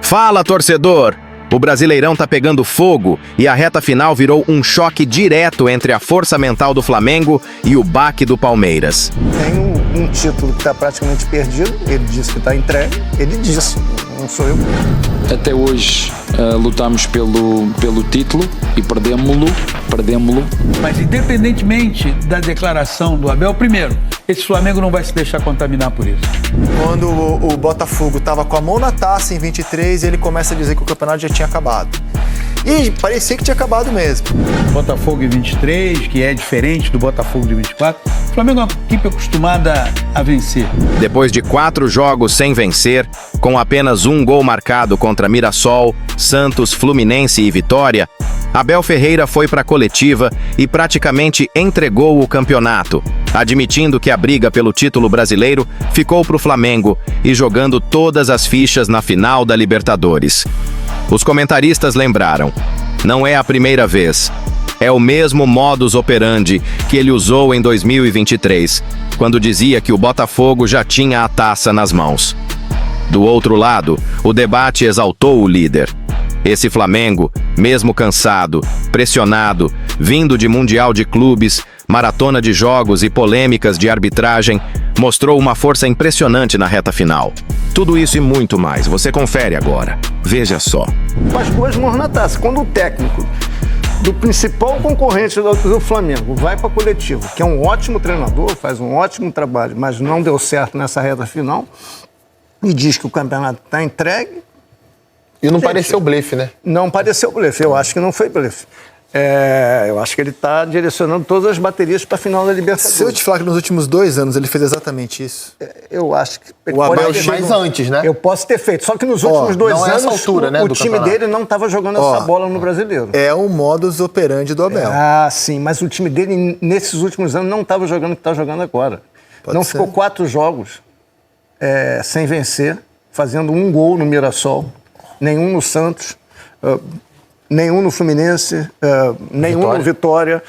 Fala, torcedor! O Brasileirão tá pegando fogo e a reta final virou um choque direto entre a força mental do Flamengo e o baque do Palmeiras. Tem um título que está praticamente perdido, ele disse que está entregue, ele disse, não sou eu. Até hoje lutamos pelo título e perdemos-lo. Mas independentemente da declaração do Abel, primeiro, esse Flamengo não vai se deixar contaminar por isso. Quando o Botafogo estava com a mão na taça em 23, ele começa a dizer que o campeonato já tinha acabado. E parecia que tinha acabado mesmo. Botafogo em 23, que é diferente do Botafogo de 24. O Flamengo é uma equipe acostumada a vencer. Depois de 4 jogos sem vencer, com apenas um gol marcado contra Mirassol, Santos, Fluminense e Vitória, Abel Ferreira foi para a coletiva e praticamente entregou o campeonato, admitindo que a briga pelo título brasileiro ficou para o Flamengo e jogando todas as fichas na final da Libertadores. Os comentaristas lembraram, não é a primeira vez. É o mesmo modus operandi que ele usou em 2023, quando dizia que o Botafogo já tinha a taça nas mãos. Do outro lado, o debate exaltou o líder. Esse Flamengo, mesmo cansado, pressionado, vindo de Mundial de Clubes, maratona de jogos e polêmicas de arbitragem, mostrou uma força impressionante na reta final. Tudo isso e muito mais, você confere agora. Veja só. Com as 2 mãos na taça, quando o técnico do principal concorrente do Flamengo vai para coletivo, que é um ótimo treinador, faz um ótimo trabalho, mas não deu certo nessa reta final, e diz que o campeonato está entregue. E não pareceu blefe, né? Não pareceu blefe, eu acho que não foi blefe. Eu acho que ele está direcionando todas as baterias para a final da Libertadores. Se eu te falar que nos últimos 2 anos ele fez exatamente isso. Eu acho que... O Abel mais antes, né? Eu posso ter feito, só que nos últimos 2 não é anos essa altura, né, o do time campeonato. dele não estava jogando essa bola no Brasileiro. É o modus operandi do Abel. Ah, sim, mas o time dele nesses últimos anos não estava jogando o que está jogando agora. Pode ser. Ficou 4 jogos sem vencer, fazendo um gol no Mirassol, nenhum no Santos, nenhum no Fluminense, nenhum no Vitória.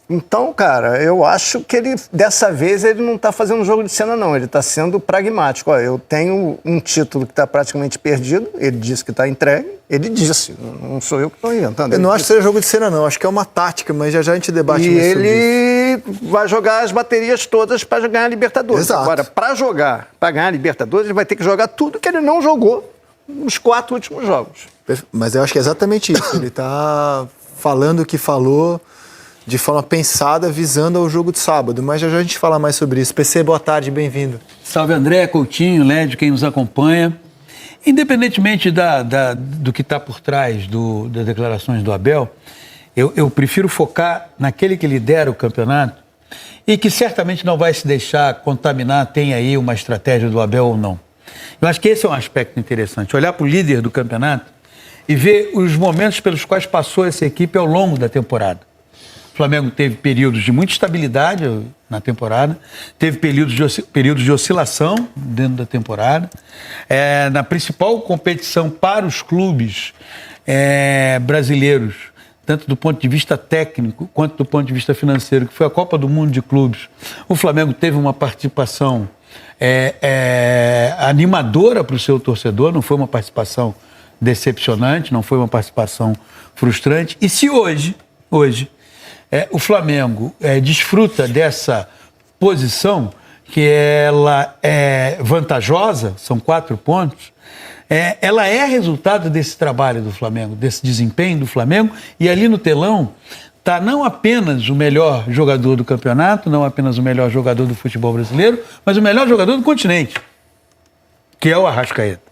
Então, cara, eu acho que ele, dessa vez, ele não está fazendo jogo de cena, não. Ele está sendo pragmático. Ó, eu tenho um título que está praticamente perdido, ele disse que está entregue, ele disse, não sou eu que estou inventando. Eu não acho que seja jogo de cena, não. Acho que é uma tática, mas já a gente debate mais sobre isso. E ele vai jogar as baterias todas para ganhar a Libertadores. Exato. Agora, para ganhar a Libertadores, ele vai ter que jogar tudo que ele não jogou nos 4 últimos jogos. Mas eu acho que é exatamente isso. Ele está falando o que falou de forma pensada, visando ao jogo de sábado. Mas já a gente fala mais sobre isso. PC, boa tarde, bem-vindo. Salve André, Coutinho, Lédio, quem nos acompanha. Independentemente do que está por trás das declarações do Abel, eu prefiro focar naquele que lidera o campeonato e que certamente não vai se deixar contaminar, tem aí uma estratégia do Abel ou não. Eu acho que esse é um aspecto interessante, olhar para o líder do campeonato e ver os momentos pelos quais passou essa equipe ao longo da temporada. O Flamengo teve períodos de muita estabilidade na temporada, teve períodos de oscilação dentro da temporada. Na principal competição para os clubes brasileiros, tanto do ponto de vista técnico quanto do ponto de vista financeiro, que foi a Copa do Mundo de Clubes, o Flamengo teve uma participação animadora para o seu torcedor, não foi uma participação decepcionante, não foi uma participação frustrante. E se hoje o Flamengo desfruta dessa posição, que ela é vantajosa, são 4 pontos, ela é resultado desse trabalho do Flamengo, desse desempenho do Flamengo, e ali no telão está não apenas o melhor jogador do campeonato, não apenas o melhor jogador do futebol brasileiro, mas o melhor jogador do continente, que é o Arrascaeta.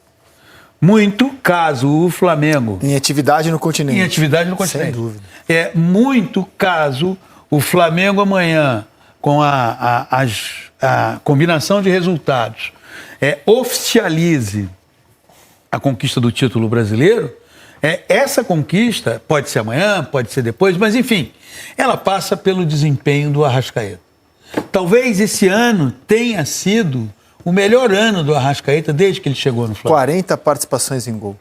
Muito caso o Flamengo... Em atividade no continente. Em atividade no continente. Sem dúvida. Muito caso o Flamengo amanhã, com a combinação de resultados, oficialize a conquista do título brasileiro. Essa conquista pode ser amanhã, pode ser depois, mas enfim, ela passa pelo desempenho do Arrascaeta. Talvez esse ano tenha sido o melhor ano do Arrascaeta desde que ele chegou no Flamengo. 40 participações em gol.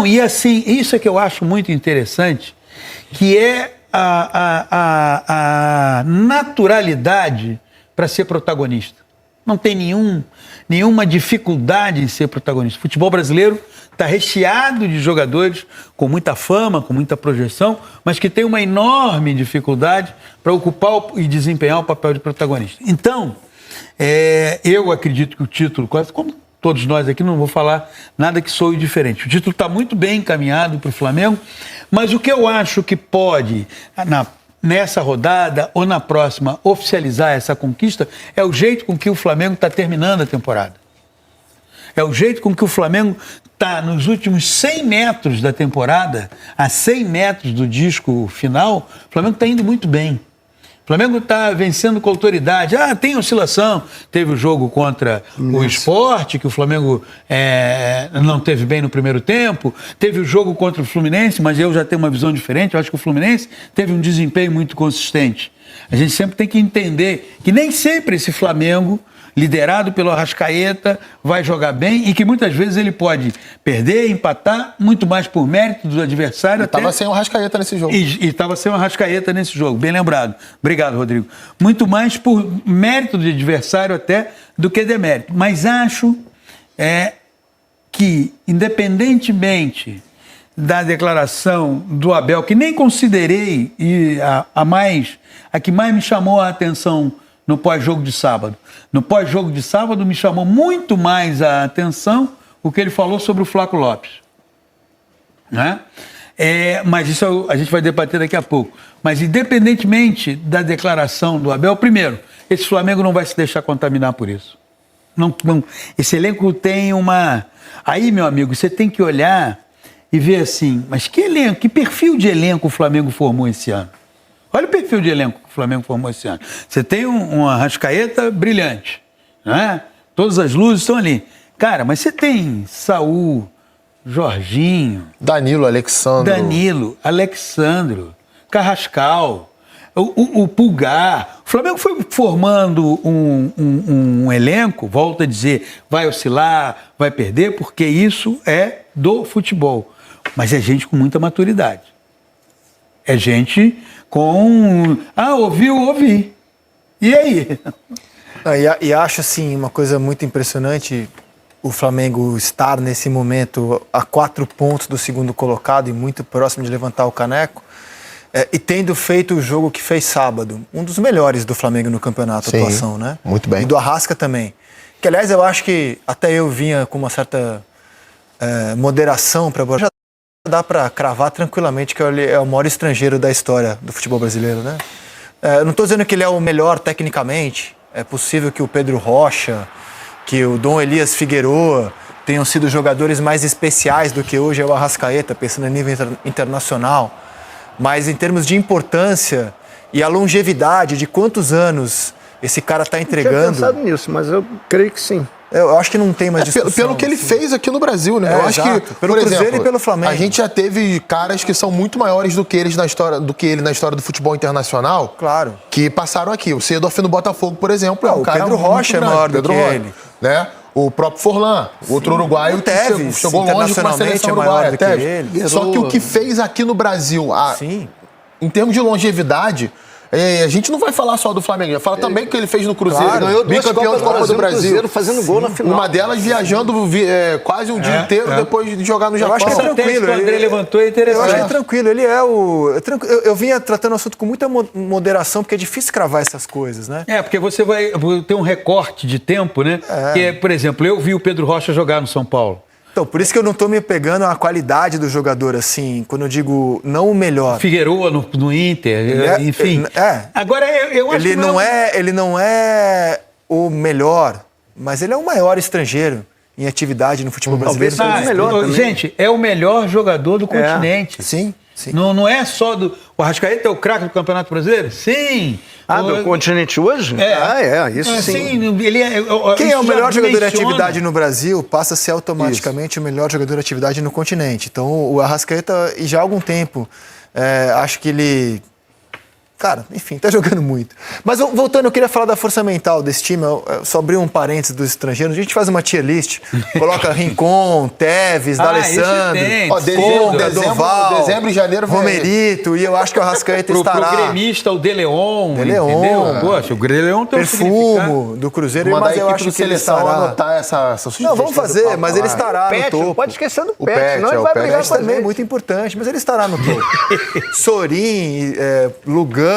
E assim, isso é que eu acho muito interessante, que é a naturalidade para ser protagonista. Não tem nenhuma dificuldade em ser protagonista. O futebol brasileiro tá recheado de jogadores com muita fama, com muita projeção, mas que tem uma enorme dificuldade para ocupar e desempenhar o papel de protagonista. Então, eu acredito que o título, como todos nós aqui, não vou falar nada que soe diferente. O título está muito bem encaminhado para o Flamengo, mas o que eu acho que pode, nessa rodada ou na próxima, oficializar essa conquista é o jeito com que o Flamengo está terminando a temporada. É o jeito com que o Flamengo está nos últimos 100 metros da temporada, a 100 metros do disco final, o Flamengo está indo muito bem. O Flamengo está vencendo com autoridade. Tem oscilação. Teve o jogo contra o Sport, que o Flamengo não teve bem no primeiro tempo. Teve o jogo contra o Fluminense, mas eu já tenho uma visão diferente. Eu acho que o Fluminense teve um desempenho muito consistente. A gente sempre tem que entender que nem sempre esse Flamengo, liderado pelo Arrascaeta, vai jogar bem e que muitas vezes ele pode perder, empatar, muito mais por mérito do adversário. Estava sem o Arrascaeta nesse jogo. E estava sem o Arrascaeta nesse jogo, bem lembrado. Obrigado, Rodrigo. Muito mais por mérito do adversário até do que demérito. Mas acho que, independentemente da declaração do Abel, que nem considerei a que mais me chamou a atenção no pós-jogo de sábado. No pós-jogo de sábado me chamou muito mais a atenção o que ele falou sobre o Flaco Lopes. Né? Mas isso a gente vai debater daqui a pouco. Mas independentemente da declaração do Abel, primeiro, esse Flamengo não vai se deixar contaminar por isso. Esse elenco tem uma... Aí, meu amigo, você tem que olhar e ver assim, mas que elenco, que perfil de elenco o Flamengo formou esse ano? Olha o perfil de elenco que o Flamengo formou esse ano. Você tem um Arrascaeta brilhante, né? Todas as luzes estão ali. Cara, mas você tem Saúl, Jorginho... Danilo, Alexandro, Carrascal, o Pulgar. O Flamengo foi formando um elenco, volto a dizer, vai oscilar, vai perder, porque isso é do futebol. Mas é gente com muita maturidade. É gente com... ouvi. E aí? E acho, assim, uma coisa muito impressionante, o Flamengo estar nesse momento a 4 pontos do segundo colocado e muito próximo de levantar o caneco, e tendo feito o jogo que fez sábado, um dos melhores do Flamengo no campeonato, Sim, atuação, né? Muito bem. E do Arrasca também. Que, aliás, eu acho que até eu vinha com uma certa moderação para... Já dá para cravar tranquilamente que ele é o maior estrangeiro da história do futebol brasileiro, né? Eu não estou dizendo que ele é o melhor tecnicamente. É possível que o Pedro Rocha, que o Dom Elias Figueroa tenham sido jogadores mais especiais do que hoje é o Arrascaeta, pensando a nível internacional. Mas em termos de importância e a longevidade de quantos anos esse cara está entregando... Eu tinha pensado nisso, mas eu creio que sim. Eu acho que não tem mais discussão. Pelo que ele fez aqui no Brasil, né? Eu acho que, pelo por Cruzeiro exemplo, e pelo Flamengo. A gente já teve caras que são muito maiores do que ele na história do futebol internacional. Claro. Que passaram aqui. O Seedorf no Botafogo, por exemplo, é um o cara Pedro Rocha é maior do que ele. Né? O próprio Forlan, outro uruguaio que chegou longe com a seleção uruguaia. Só que o que fez aqui no Brasil, em termos de longevidade... a gente não vai falar só do Flamengo, vai falar também que ele fez no Cruzeiro, ganhou 2 bicampeão de Copa do Brasil, Cruzeiro, fazendo gol na final. Uma delas viajando quase um dia inteiro depois de jogar no Japão. Eu acho que é tranquilo. O André levantou, é interessante. Eu acho que é tranquilo. Ele é o... Eu vinha tratando o assunto com muita moderação, porque é difícil cravar essas coisas, né? Porque você vai ter um recorte de tempo, né? Que por exemplo, eu vi o Pedro Rocha jogar no São Paulo. Então, por isso que eu não estou me pegando à qualidade do jogador, assim, quando eu digo não o melhor. Figueroa no Inter, enfim. Agora, eu acho que ele não é o melhor, mas ele é o maior estrangeiro em atividade no futebol brasileiro. Talvez seja o melhor também. Gente, é o melhor jogador do continente. Sim. Não é só do... O Arrascaeta é o craque do Campeonato Brasileiro? Sim. Do continente hoje? Isso sim. Quem é o melhor jogador de atividade no Brasil passa a ser automaticamente o melhor jogador de atividade no continente. Então, o Arrascaeta, e já há algum tempo, acho que ele Cara, enfim, tá jogando muito. Mas voltando, eu queria falar da força mental desse time. Eu só abri um parênteses dos estrangeiros. A gente faz uma tier list, coloca Rincon, Tevez, D'Alessandro, dezembro e janeiro Romerito, e eu acho que o Arrascaeta estará. Pro gremista, o De Leon, entendeu? Poxa, o De Leon tem um Perfumo do Cruzeiro, mas eu acho que ele estará. Anotar essa Não, vamos fazer, mas ele estará no topo. Não pode esquecer do Pet, senão ele vai brigar com a também, gente. muito importante, mas ele estará no topo. Sorin, Lugano,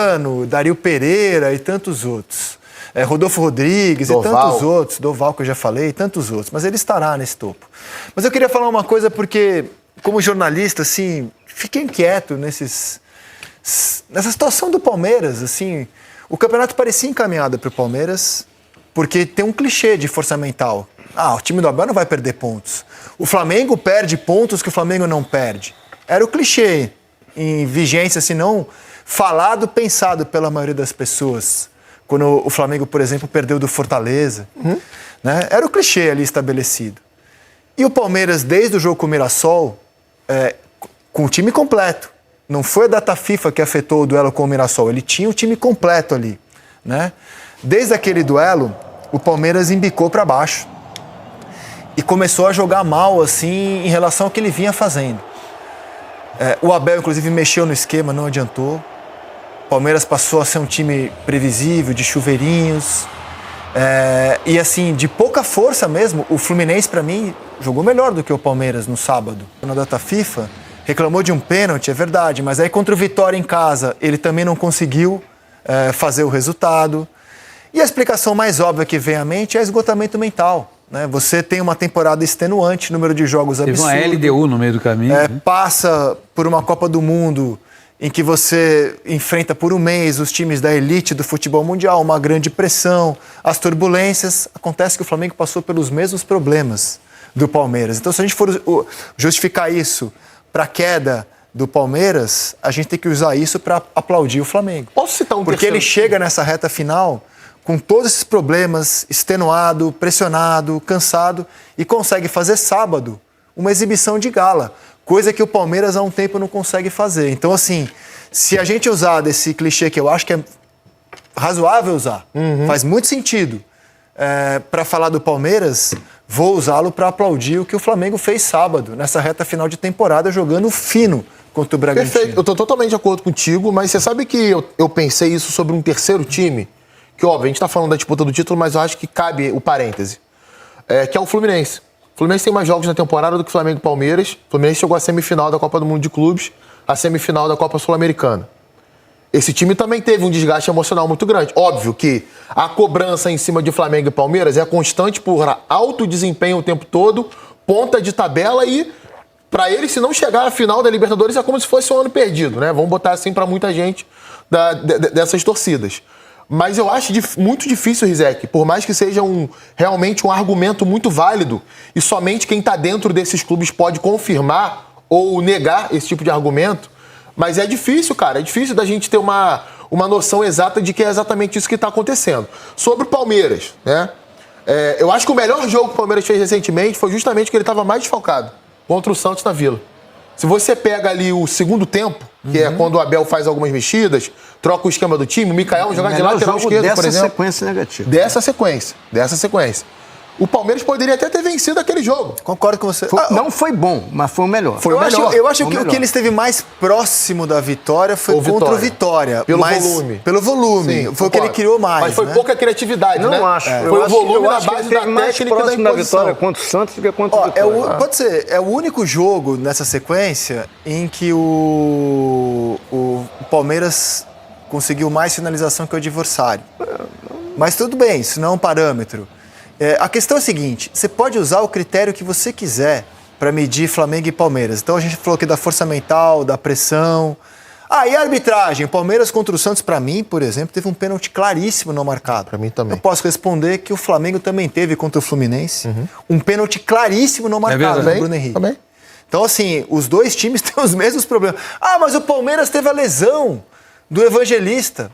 Dario Pereira e tantos outros. Rodolfo Rodrigues e tantos outros. Doval, que eu já falei, e tantos outros. Mas ele estará nesse topo. Mas eu queria falar uma coisa porque, como jornalista, assim, fiquei inquieto nessa situação do Palmeiras. Assim, o campeonato parecia encaminhado para o Palmeiras porque tem um clichê de força mental. O time do Abel não vai perder pontos. O Flamengo perde pontos que o Flamengo não perde. Era o clichê em vigência, se não falado, pensado pela maioria das pessoas. Quando o Flamengo, por exemplo, perdeu do Fortaleza. Né? Era o clichê ali estabelecido. E o Palmeiras, desde o jogo com o Mirassol, com o time completo. Não foi a data FIFA que afetou o duelo com o Mirassol. Ele tinha o time completo ali. Né? Desde aquele duelo, o Palmeiras embicou para baixo. E começou a jogar mal, assim, em relação ao que ele vinha fazendo. O Abel, inclusive, mexeu no esquema, não adiantou. O Palmeiras passou a ser um time previsível, de chuveirinhos. E, assim, de pouca força mesmo. O Fluminense, para mim, jogou melhor do que o Palmeiras no sábado. Na data FIFA, reclamou de um pênalti, é verdade. Mas aí, contra o Vitória em casa, ele também não conseguiu fazer o resultado. E a explicação mais óbvia que vem à mente é esgotamento mental. Né? Você tem uma temporada extenuante, número de jogos absurdo. Teve uma LDU no meio do caminho. Passa por uma Copa do Mundo em que você enfrenta por um mês os times da elite do futebol mundial, uma grande pressão, as turbulências. Acontece que o Flamengo passou pelos mesmos problemas do Palmeiras. Então, se a gente for justificar isso para a queda do Palmeiras, a gente tem que usar isso para aplaudir o Flamengo. Posso citar um Porque terceiro? ele chega nessa reta final com todos esses problemas, extenuado, pressionado, cansado, e consegue fazer sábado uma exibição de gala, coisa que o Palmeiras há um tempo não consegue fazer. Então, assim, se a gente usar desse clichê que eu acho que é razoável usar, faz muito sentido para falar do Palmeiras, vou usá-lo para aplaudir o que o Flamengo fez sábado, nessa reta final de temporada, jogando fino contra o Bragantino. Perfeito, eu estou totalmente de acordo contigo, mas você sabe que eu pensei isso sobre um terceiro time, que, óbvio, a gente está falando da disputa do título, mas eu acho que cabe o parêntese, que é o Fluminense. O Fluminense tem mais jogos na temporada do que o Flamengo e Palmeiras. O Fluminense chegou à semifinal da Copa do Mundo de Clubes, à semifinal da Copa Sul-Americana. Esse time também teve um desgaste emocional muito grande. Óbvio que a cobrança em cima de Flamengo e Palmeiras é constante por alto desempenho o tempo todo, ponta de tabela e, para eles, se não chegar à final da Libertadores, é como se fosse um ano perdido, né? Vamos botar assim para muita gente dessas torcidas. Mas eu acho muito difícil, Rizek, por mais que seja realmente um argumento muito válido, e somente quem está dentro desses clubes pode confirmar ou negar esse tipo de argumento, mas é difícil, cara, é difícil da gente ter uma noção exata de que é exatamente isso que está acontecendo. Sobre o Palmeiras, né? Eu acho que o melhor jogo que o Palmeiras fez recentemente foi justamente que ele estava mais desfalcado, contra o Santos na Vila. Se você pega ali o segundo tempo, que é quando o Abel faz algumas mexidas, troca o esquema do time, o Mikael jogar de lateral esquerdo, por exemplo. Sequência negativa. Dessa sequência. O Palmeiras poderia até ter vencido aquele jogo. Concordo com você. Não foi bom, mas foi o melhor. Eu acho que o que ele esteve mais próximo da vitória foi contra o Vitória. Pelo volume. Pelo volume. Sim, foi o que ele criou mais. Mas foi né? pouca criatividade, né? Não acho. Foi o volume na base da mais técnica e da próximo da imposição. vitória contra o Santos do que contra o Vitória. Pode ser. É o único jogo nessa sequência em que o Palmeiras conseguiu mais finalização que o adversário. Mas tudo bem, isso não é um parâmetro. A questão é a seguinte, você pode usar o critério que você quiser para medir Flamengo e Palmeiras. Então a gente falou aqui da força mental, da pressão. E a arbitragem? O Palmeiras contra o Santos, para mim, por exemplo, teve um pênalti claríssimo não marcado. Para mim também. Eu posso responder que o Flamengo também teve contra o Fluminense um pênalti claríssimo não marcado, né, Bruno Henrique? Também. Então, assim, os dois times têm os mesmos problemas. Mas o Palmeiras teve a lesão do Evangelista.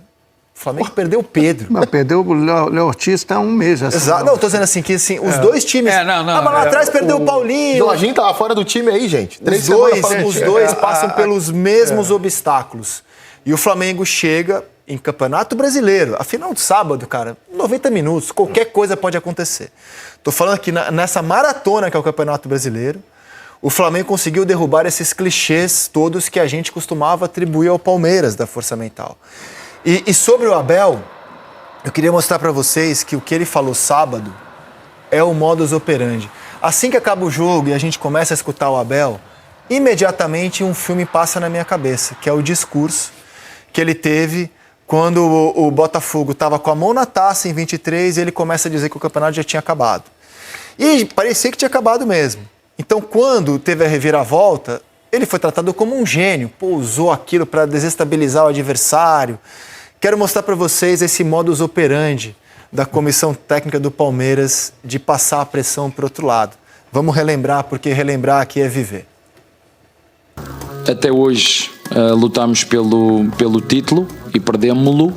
O Flamengo perdeu o Pedro. Não, perdeu o Léo Ortiz, está há um mês. Exato. Não, tô dizendo assim, que assim, os dois times... Não, mas lá atrás perdeu o Paulinho. O Jorginho tava fora do time aí, gente. Os dois passam pelos mesmos obstáculos. E o Flamengo chega em Campeonato Brasileiro. A final de sábado, cara, 90 minutos, qualquer coisa pode acontecer. Tô falando que nessa maratona que é o Campeonato Brasileiro, o Flamengo conseguiu derrubar esses clichês todos que a gente costumava atribuir ao Palmeiras da força mental. E sobre o Abel, eu queria mostrar para vocês que o que ele falou sábado é o modus operandi. Assim que acaba o jogo e a gente começa a escutar o Abel, imediatamente um filme passa na minha cabeça, que é o discurso que ele teve quando o Botafogo estava com a mão na taça em 23 e ele começa a dizer que o campeonato já tinha acabado. E parecia que tinha acabado mesmo. Então, quando teve a reviravolta, ele foi tratado como um gênio, usou aquilo para desestabilizar o adversário. Quero mostrar para vocês esse modus operandi da comissão técnica do Palmeiras de passar a pressão para o outro lado. Vamos relembrar, porque relembrar aqui é viver. Até hoje lutámos pelo título e perdemos-lo.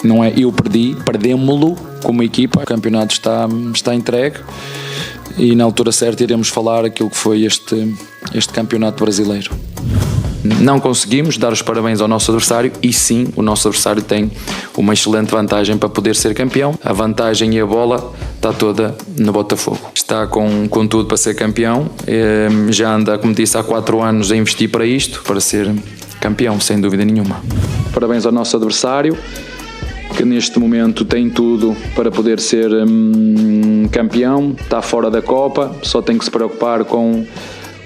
Não é eu perdi, perdemos-lo como equipa. O campeonato está entregue e na altura certa iremos falar aquilo que foi este campeonato brasileiro. Não conseguimos dar os parabéns ao nosso adversário e sim, o nosso adversário tem uma excelente vantagem para poder ser campeão. A vantagem e a bola está toda no Botafogo. Está com tudo para ser campeão. Já anda, como disse, há 4 anos a investir para isto, para ser campeão, sem dúvida nenhuma. Parabéns ao nosso adversário, que neste momento tem tudo para poder ser campeão. Está fora da Copa, só tem que se preocupar com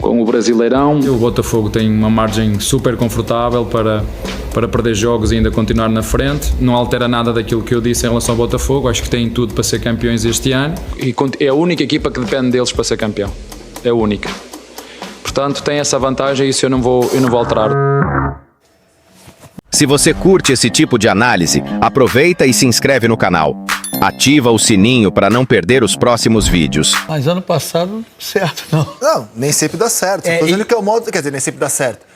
o Brasileirão. O Botafogo tem uma margem super confortável para perder jogos e ainda continuar na frente. Não altera nada daquilo que eu disse em relação ao Botafogo. Acho que tem tudo para ser campeões este ano. E é a única equipa que depende deles para ser campeão. É a única. Portanto, tem essa vantagem e isso eu não vou alterar. Se você curte esse tipo de análise, aproveita e se inscreve no canal. Ativa o sininho para não perder os próximos vídeos. Mas ano passado, certo, não. Não, nem sempre dá certo. Tô dizendo que é o modo, quer dizer, nem sempre dá certo.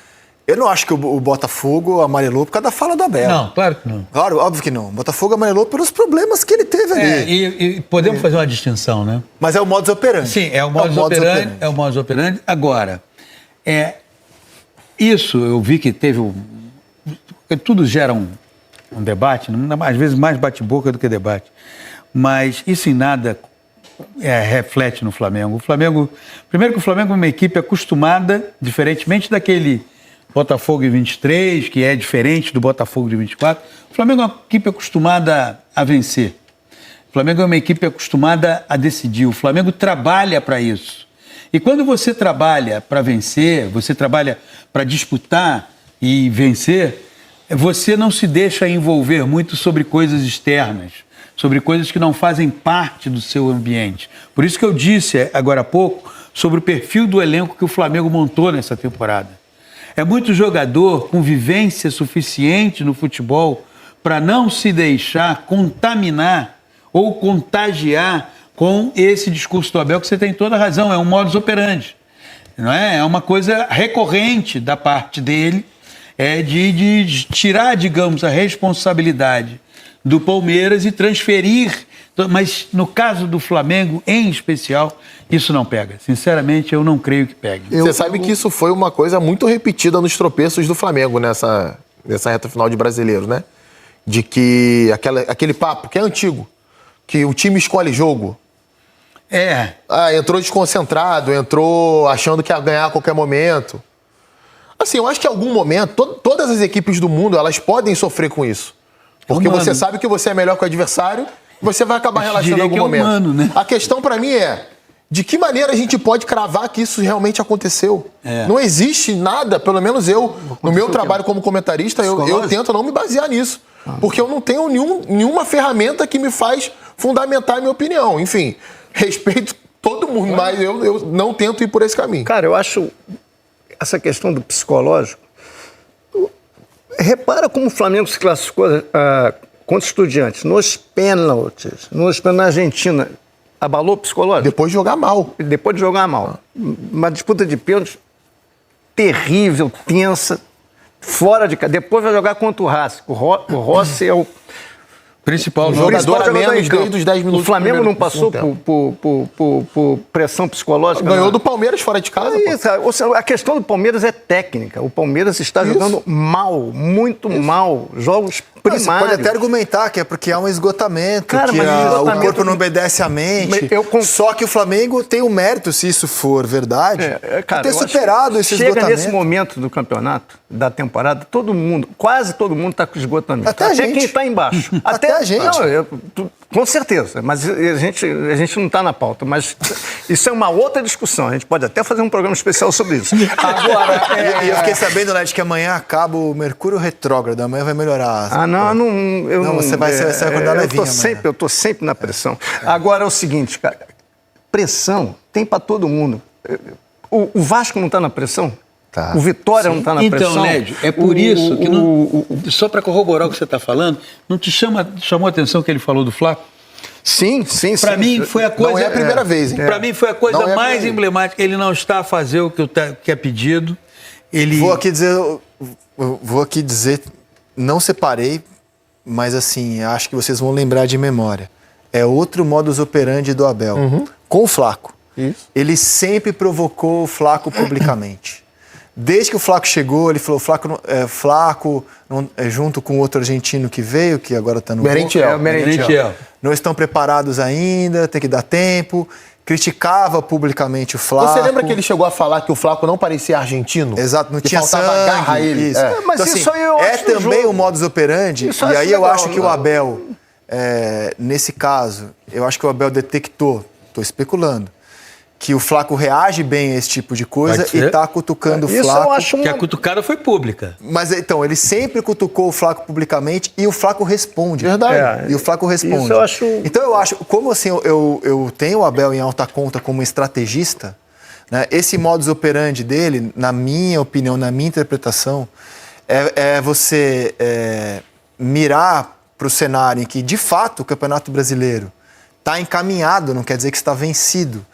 Eu não acho que o Botafogo amarelou por causa da fala do Abel. Não, claro que não. Claro, óbvio que não. O Botafogo amarelou pelos problemas que ele teve ali. E podemos fazer uma distinção, né? Mas é o modus operandi. Sim, é o modus operandi. É o modus operandi. Agora, isso eu vi que teve porque tudo gera um debate, às vezes mais bate-boca do que debate. Mas isso em nada reflete no Flamengo. Primeiro que o Flamengo é uma equipe acostumada, diferentemente daquele Botafogo de 23, que é diferente do Botafogo de 24. O Flamengo é uma equipe acostumada a vencer. O Flamengo é uma equipe acostumada a decidir. O Flamengo trabalha para isso. E quando você trabalha para vencer, você trabalha para disputar e vencer, você não se deixa envolver muito sobre coisas externas, sobre coisas que não fazem parte do seu ambiente. Por isso que eu disse agora há pouco sobre o perfil do elenco que o Flamengo montou nessa temporada. É muito jogador com vivência suficiente no futebol para não se deixar contaminar ou contagiar com esse discurso do Abel, que você tem toda a razão, é um modus operandi. Não é? É uma coisa recorrente da parte dele, de tirar, digamos, a responsabilidade do Palmeiras e transferir, mas no caso do Flamengo em especial, isso não pega. Sinceramente, eu não creio que pegue. Você sabe que isso foi uma coisa muito repetida nos tropeços do Flamengo nessa reta final de Brasileiro, né? De que aquele papo que é antigo, que o time escolhe jogo. Entrou desconcentrado, entrou achando que ia ganhar a qualquer momento. Assim, eu acho que em algum momento, todas as equipes do mundo, elas podem sofrer com isso. Porque você sabe que você é melhor que o adversário e você vai acabar relaxando em algum momento. Humano, né? A questão para mim é, de que maneira a gente pode cravar que isso realmente aconteceu? Não existe nada, pelo menos eu, no meu trabalho como comentarista, eu tento não me basear nisso. Porque eu não tenho nenhuma ferramenta que me faz fundamentar a minha opinião. Enfim, respeito todo mundo, mas eu não tento ir por esse caminho. Cara, eu acho essa questão do psicológico. Repara como o Flamengo se classificou contra Estudiantes. Nos pênaltis, na Argentina. Abalou o psicológico? Depois de jogar mal. Depois de jogar mal. Uma disputa de pênaltis terrível, tensa, fora de casa. Depois vai jogar contra o Racing. O Rossi é Principal jogador a menos desde os 10 minutos. O Flamengo não passou por pressão psicológica? Ganhou do Palmeiras fora de casa. Ou seja, a questão do Palmeiras é técnica. O Palmeiras está jogando mal, muito mal. Jogos primários. Você pode até argumentar que é porque há um esgotamento, cara, que o corpo não obedece à mente. Só que o Flamengo tem o mérito, se isso for verdade, de ter superado esse esgotamento. Chega nesse momento do campeonato, da temporada, quase todo mundo está com esgotamento. Até quem está embaixo. Até a gente. Não, com certeza, mas a gente não está na pauta. Mas isso é uma outra discussão. A gente pode até fazer um programa especial sobre isso. Agora, eu fiquei sabendo, Led, que amanhã acaba o Mercúrio retrógrado. Amanhã vai melhorar. Você vai acordar levinho. Eu estou sempre na pressão. Agora é o seguinte, cara. Pressão tem para todo mundo. O Vasco não está na pressão? Tá. O Vitória não está na pressão? Então, Lédio, é por isso que, só para corroborar o que você está falando, não te chamou a atenção que ele falou do Fla? Sim. Para mim foi a coisa... Não é a primeira vez, hein? Para mim foi a coisa mais emblemática. Ele não está a fazer o que é pedido. Vou aqui dizer, não separei, mas assim, acho que vocês vão lembrar de memória. É outro modus operandi do Abel. Com o Flaco. Isso. Ele sempre provocou o Flaco publicamente. Desde que o Flaco chegou, ele falou, Flaco junto com outro argentino que veio, que agora está no... Merentiel. Não estão preparados ainda, tem que dar tempo. Criticava publicamente o Flaco. Você lembra que ele chegou a falar que o Flaco não parecia argentino? Exato, não que tinha faltava sangue. Garra a ele. Isso. Mas então, isso assim, aí eu acho também o modus operandi. Isso e aí legal, eu acho que o Abel, nesse caso, eu acho que o Abel detectou, estou especulando, que o Flaco reage bem a esse tipo de coisa e está cutucando o Flaco. Eu acho que a cutucada foi pública. Mas então, ele sempre cutucou o Flaco publicamente e o Flaco responde. Verdade. E o Flaco responde. Isso eu acho... Então eu acho, como assim eu tenho o Abel em alta conta como estrategista, né, esse modus operandi dele, na minha opinião, na minha interpretação, é você mirar para o cenário em que, de fato, o Campeonato Brasileiro está encaminhado, não quer dizer que está vencido.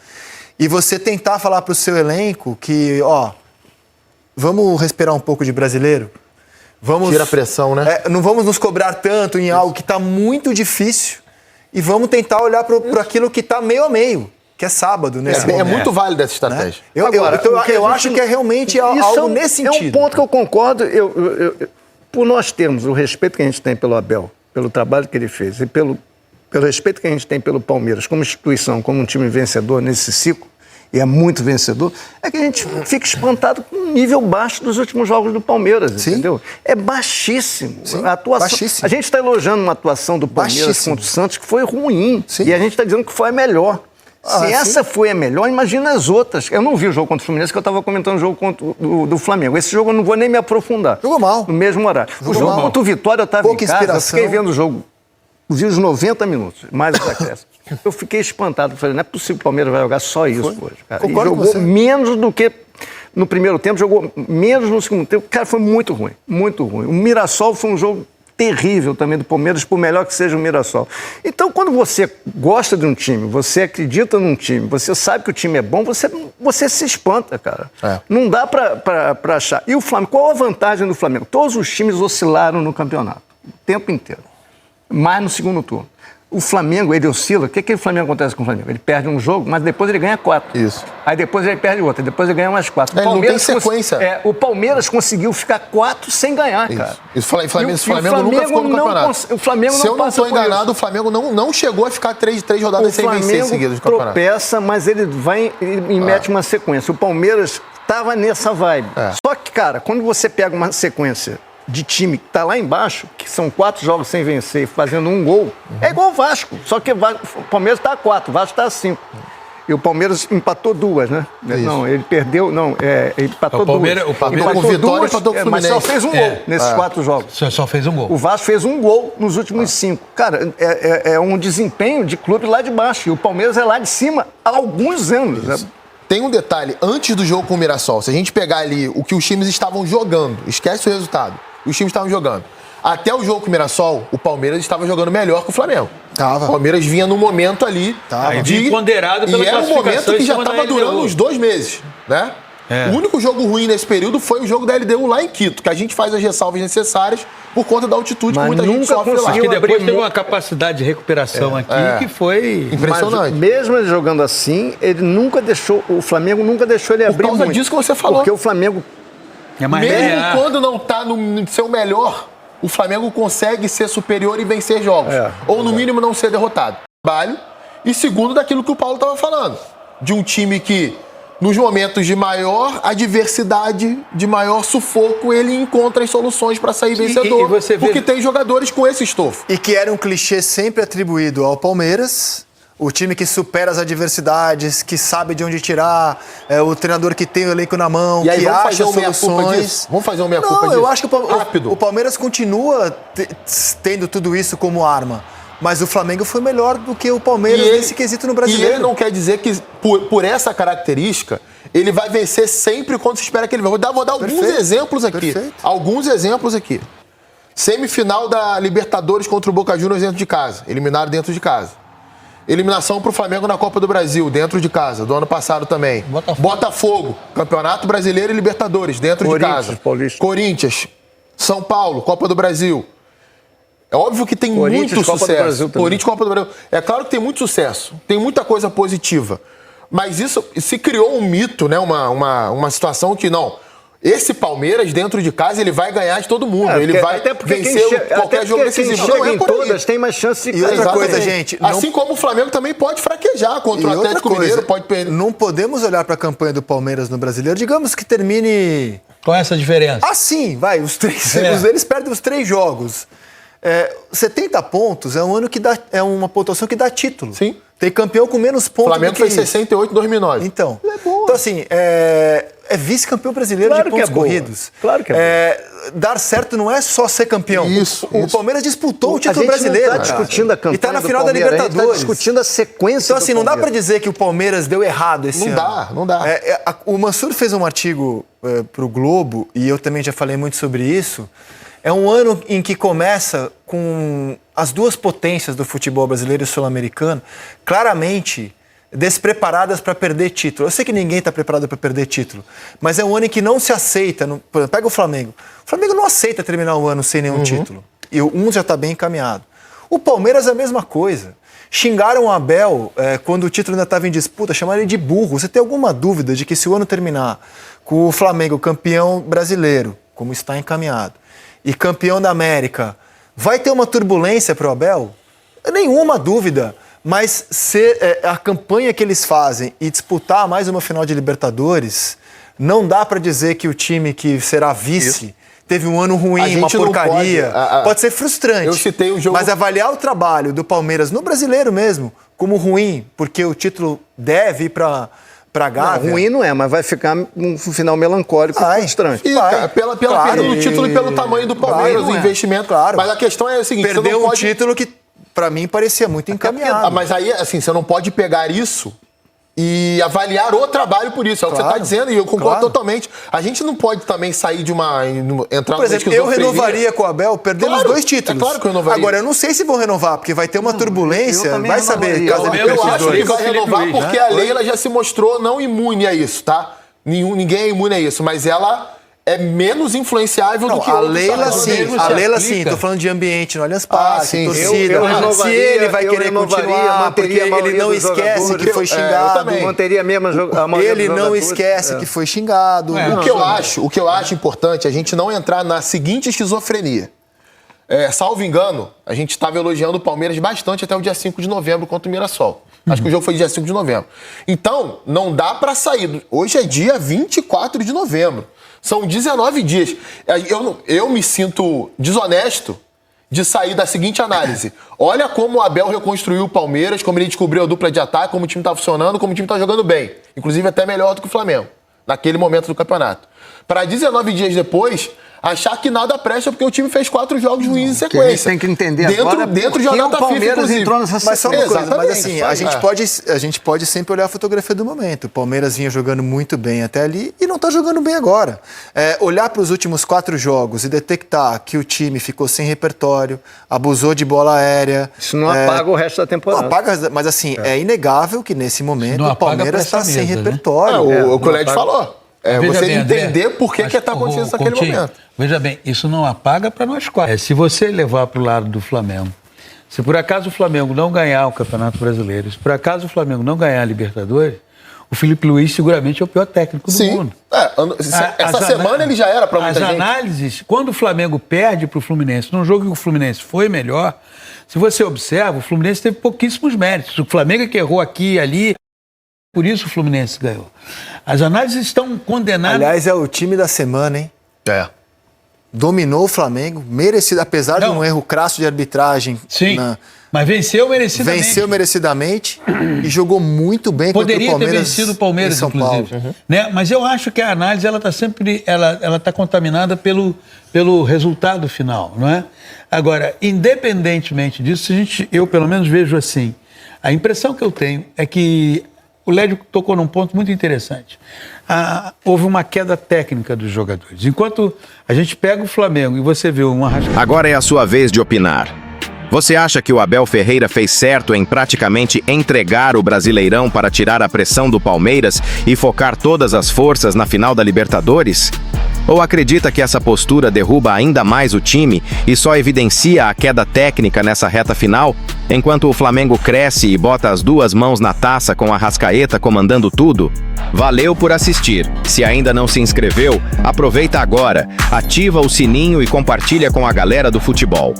E você tentar falar para o seu elenco que, vamos respirar um pouco de brasileiro. Tira a pressão, né? Não vamos nos cobrar tanto em algo que está muito difícil e vamos tentar olhar para aquilo que está meio a meio, que é sábado, nesse momento. É muito válida essa estratégia. Né? Eu acho que é realmente algo nesse sentido. É um ponto que eu concordo. Por nós termos o respeito que a gente tem pelo Abel, pelo trabalho que ele fez e pelo respeito que a gente tem pelo Palmeiras como instituição, como um time vencedor nesse ciclo, e é muito vencedor, é que a gente fica espantado com o nível baixo dos últimos jogos do Palmeiras, entendeu? É baixíssimo. Sim, a atuação, baixíssimo. A gente está elogiando uma atuação do Palmeiras contra o Santos que foi ruim, e a gente está dizendo que foi a melhor. Se essa foi a melhor, imagina as outras. Eu não vi o jogo contra o Fluminense, que eu estava comentando o jogo do Flamengo. Esse jogo eu não vou nem me aprofundar. Jogou mal. No mesmo horário. O jogo contra o Vitória, eu estava em casa, eu fiquei vendo o jogo. Vi os 90 minutos, mais os acréscimos. Eu fiquei espantado. Falei, não é possível que o Palmeiras vai jogar só isso hoje. Cara. E jogou menos do que no primeiro tempo, jogou menos no segundo tempo. Cara, foi muito ruim, muito ruim. O Mirassol foi um jogo terrível também do Palmeiras, por melhor que seja o Mirassol. Então, quando você gosta de um time, você acredita num time, você sabe que o time é bom, você se espanta, cara. Não dá pra achar. E o Flamengo, qual a vantagem do Flamengo? Todos os times oscilaram no campeonato, o tempo inteiro. Mais no segundo turno. O Flamengo, ele oscila. O que o Flamengo acontece com o Flamengo? Ele perde um jogo, mas depois ele ganha 4. Isso. Aí depois ele perde outro, depois ele ganha mais 4. Ele não tem sequência. O Palmeiras conseguiu ficar 4 sem ganhar, cara. Isso. O Flamengo nunca ficou no campeonato. O Flamengo Se eu não estou enganado, o Flamengo não chegou a ficar 3 rodadas sem vencer seguidas no campeonato. O Flamengo tropeça, mas ele vai e mete uma sequência. O Palmeiras estava nessa vibe. Só que, cara, quando você pega uma sequência de time que está lá embaixo, que são 4 jogos sem vencer, fazendo um gol, é igual o Vasco. Só que o Palmeiras está a 4, o Vasco está a 5. E o Palmeiras empatou 2, né? Isso. Não, ele perdeu, ele empatou 2. O Palmeiras com vitória empatou com o Fluminense. Mas só fez um gol nesses 4 jogos. Só fez um gol. O Vasco fez um gol nos últimos 5. Cara, é um desempenho de clube lá de baixo. E o Palmeiras é lá de cima há alguns anos. Tem um detalhe, antes do jogo com o Mirassol, se a gente pegar ali o que os times estavam jogando, esquece o resultado, os times estavam jogando. Até o jogo com o Mirassol, o Palmeiras estava jogando melhor que o Flamengo. Tava. O Palmeiras vinha num momento ali ponderado pela e era um momento que já estava durando uns 2 meses, né? O único jogo ruim nesse período foi o jogo da LDU lá em Quito, que a gente faz as ressalvas necessárias por conta da altitude que muita gente sofre lá. Que depois teve uma capacidade de recuperação aqui que foi impressionante. Mas, mesmo ele jogando assim, ele nunca deixou, o Flamengo nunca deixou ele abrir muito. Por causa disso que você falou. Porque o Flamengo... Mesmo quando não está no seu melhor, o Flamengo consegue ser superior e vencer jogos. Ou, no mínimo, não ser derrotado. Trabalho. E segundo, daquilo que o Paulo estava falando. De um time que, nos momentos de maior adversidade, de maior sufoco, ele encontra as soluções para sair vencedor. Porque tem jogadores com esse estofo. E que era um clichê sempre atribuído ao Palmeiras. O time que supera as adversidades, que sabe de onde tirar, o treinador que tem o elenco na mão, e aí, que acha soluções. Vamos fazer uma meia-culpa disso? Eu acho que Rápido. o Palmeiras continua tendo tudo isso como arma. Mas o Flamengo foi melhor do que o Palmeiras nesse quesito no Brasileiro. E ele não quer dizer que, por essa característica, ele vai vencer sempre quando se espera que ele vai. Vou dar alguns exemplos aqui. Alguns exemplos aqui. Semifinal da Libertadores contra o Boca Juniors dentro de casa. Eliminaram dentro de casa. Eliminação para o Flamengo na Copa do Brasil, dentro de casa, do ano passado também. Botafogo, Campeonato Brasileiro e Libertadores, dentro de casa. Paulista. Corinthians, São Paulo, Copa do Brasil. É óbvio que tem muito sucesso. Corinthians, Copa do Brasil. É claro que tem muito sucesso, tem muita coisa positiva. Mas isso se criou um mito, né? Uma situação que não. Esse Palmeiras, dentro de casa, ele vai ganhar de todo mundo. Ele vai vencer qualquer jogo decisivo. Não é por todas, tem mais chance de ganhar. E outra coisa, gente... Assim como o Flamengo também pode fraquejar contra o Atlético Mineiro. Pode perder. Não podemos olhar para a campanha do Palmeiras no Brasileiro. Digamos que termine... Com essa diferença. Assim, vai. Eles perdem os 3 jogos. 70 pontos é um ano que dá... É uma pontuação que dá título. Sim. Tem campeão com menos pontos. O Flamengo fez 68 em 2009. Então, então assim, é vice-campeão brasileiro de pontos corridos. Claro que é dar certo não é só ser campeão. O Palmeiras disputou o título brasileiro. A gente não está discutindo a campanha. E está na final da Libertadores. A gente está discutindo a sequência. Então, assim, não dá para dizer que o Palmeiras deu errado esse ano. Não dá. O Mansur fez um artigo para o Globo, e eu também já falei muito sobre isso. É um ano em que começa com as duas potências do futebol brasileiro e sul-americano claramente despreparadas para perder título. Eu sei que ninguém está preparado para perder título, mas é um ano em que não se aceita. Pega o Flamengo. O Flamengo não aceita terminar o ano sem nenhum título. E um já está bem encaminhado. O Palmeiras é a mesma coisa. Xingaram o Abel quando o título ainda estava em disputa, chamaram ele de burro. Você tem alguma dúvida de que se o ano terminar com o Flamengo campeão brasileiro, como está encaminhado, e campeão da América, vai ter uma turbulência para o Abel? Nenhuma dúvida. Mas a campanha que eles fazem e disputar mais uma final de Libertadores, não dá para dizer que o time que será vice teve um ano ruim, uma porcaria. Pode ser frustrante. Eu citei o jogo... Mas avaliar o trabalho do Palmeiras no Brasileiro mesmo como ruim, porque o título deve ir para Gávea. Não, ruim não é, mas vai ficar um final melancólico e frustrante. Pela perda do título e pelo tamanho do Palmeiras, o investimento. Claro. Mas a questão é o seguinte... Perdeu um título que, para mim, parecia muito encaminhado. Mas aí, assim, você não pode pegar isso e avaliar o trabalho por isso. É o que você está dizendo e eu concordo totalmente. A gente não pode também sair de entrar por exemplo, eu renovaria com o Abel perdendo os 2 títulos. É claro que eu renovaria. Agora, eu não sei se vão renovar, porque vai ter uma turbulência. Vai saber. Eu acho que vai renovar porque a Leila já se mostrou não imune a isso, tá? Ninguém é imune a isso, mas ela é menos influenciável do que a Leila sim. A Leila sim. Tô falando de ambiente no Allianz Parque, torcida. Se ele vai querer continuar, porque ele não esquece que foi xingado. Ele não esquece que foi xingado. O que eu acho importante é a gente não entrar na seguinte esquizofrenia. Salvo engano, a gente estava elogiando o Palmeiras bastante até o dia 5 de novembro contra o Mirassol. Acho que o jogo foi dia 5 de novembro. Então, não dá para sair. Hoje é dia 24 de novembro. São 19 dias. Eu me sinto desonesto de sair da seguinte análise. Olha como o Abel reconstruiu o Palmeiras, como ele descobriu a dupla de ataque, como o time está funcionando, como o time está jogando bem. Inclusive até melhor do que o Flamengo, naquele momento do campeonato. Para 19 dias depois, achar que nada presta porque o time fez 4 jogos ruins em sequência. A gente tem que entender dentro de uma data FIFA, inclusive. Mas só uma coisa, mas assim, a gente pode sempre olhar a fotografia do momento. O Palmeiras vinha jogando muito bem até ali e não está jogando bem agora. Olhar para os últimos 4 jogos e detectar que o time ficou sem repertório, abusou de bola aérea. Isso não apaga o resto da temporada. Não apaga, mas assim, é inegável que nesse momento o Palmeiras está sem repertório. O Colete falou. você bem, entender André, por que está acontecendo isso naquele momento. Veja bem, isso não apaga para nós quatro. Se você levar para o lado do Flamengo, se por acaso o Flamengo não ganhar o Campeonato Brasileiro, se por acaso o Flamengo não ganhar a Libertadores, o Felipe Luiz seguramente é o pior técnico do mundo. Essa semana ele já era para muita gente. As análises, quando o Flamengo perde para o Fluminense, num jogo que o Fluminense foi melhor, se você observa, o Fluminense teve pouquíssimos méritos. O Flamengo é que errou aqui e ali, por isso o Fluminense ganhou. As análises estão condenadas... Aliás, é o time da semana, hein? Dominou o Flamengo, merecido, apesar de um erro crasso de arbitragem. Sim, mas venceu merecidamente. Venceu merecidamente e jogou muito bem contra o Palmeiras. Poderia ter vencido o Palmeiras, São inclusive. Paulo. Né? Mas eu acho que a análise ela está sempre ela tá contaminada pelo resultado final, não é? Agora, independentemente disso, eu pelo menos vejo assim. A impressão que eu tenho é que o Lédio tocou num ponto muito interessante. Houve uma queda técnica dos jogadores. Enquanto a gente pega o Flamengo e você vê uma... Agora é a sua vez de opinar. Você acha que o Abel Ferreira fez certo em praticamente entregar o Brasileirão para tirar a pressão do Palmeiras e focar todas as forças na final da Libertadores? Ou acredita que essa postura derruba ainda mais o time e só evidencia a queda técnica nessa reta final, enquanto o Flamengo cresce e bota as duas mãos na taça com a Arrascaeta comandando tudo? Valeu por assistir. Se ainda não se inscreveu, aproveita agora, ativa o sininho e compartilha com a galera do futebol.